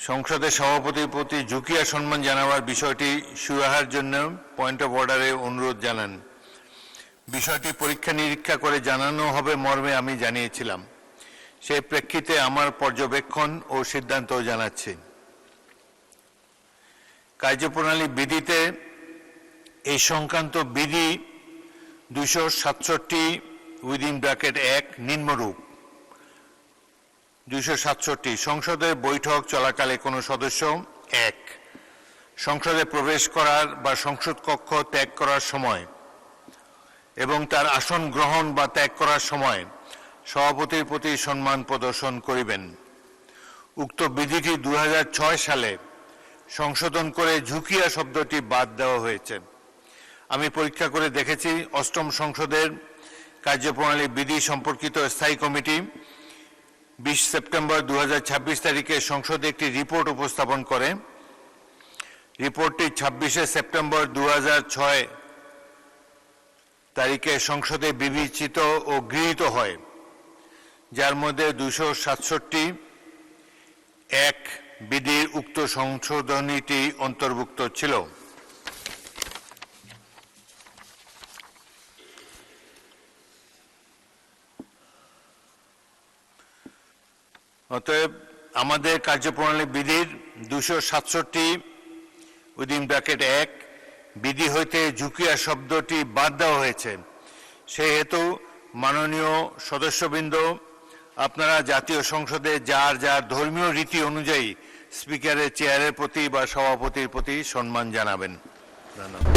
সংসদের সভাপতির প্রতি ঝুঁকি আর সম্মান জানাবার বিষয়টি সুরাহার জন্য পয়েন্ট অফ অর্ডারে অনুরোধ জানান। বিষয়টি পরীক্ষা নিরীক্ষা করে জানানো হবে মর্মে আমি জানিয়েছিলাম। সেই প্রেক্ষিতে আমার পর্যবেক্ষণ ও সিদ্ধান্ত জানাচ্ছি। কার্যপ্রণালী বিধিতে এই সংক্রান্ত বিধি 267(1) নিম্নরূপ। 267 সংসদের বৈঠক চলাকালে কোনো সদস্য 1 সংসদে প্রবেশ করার বা সংসদ কক্ষ ত্যাগ করার সময় এবং তার আসন গ্রহণ বা ত্যাগ করার সময় সভাপতির প্রতি সম্মান প্রদর্শন করিবেন। উক্ত বিধিটি 2006 সালে সংশোধন করে ঝুঁকিয়া শব্দটি বাদ দেওয়া হয়েছে। আমি পরীক্ষা করে দেখেছি, অষ্টম সংসদের কার্যপ্রণালী বিধি সম্পর্কিত স্থায়ী কমিটি 20 সেপ্টেম্বর 2026 তারিখে সংসদে একটি রিপোর্ট উপস্থাপন করে। রিপোর্টটি 26 সেপ্টেম্বর 2006 তারিখে সংসদে বিবেচিত ও গৃহীত হয়, যার মধ্যে 267(1) বিধির উক্ত সংশোধনীটি অন্তর্ভুক্ত ছিল। অতএব আমাদের কার্যপ্রণালী বিধির 267(1) বিধি হইতে ঝুঁকিয়া শব্দটি বাদ দেওয়া হয়েছে। সেহেতু মাননীয় সদস্যবৃন্দ, আপনারা জাতীয় সংসদে যার যার ধর্মীয় রীতি অনুযায়ী স্পিকারের চেয়ারের প্রতি বা সভাপতির প্রতি সম্মান জানাবেন। ধন্যবাদ।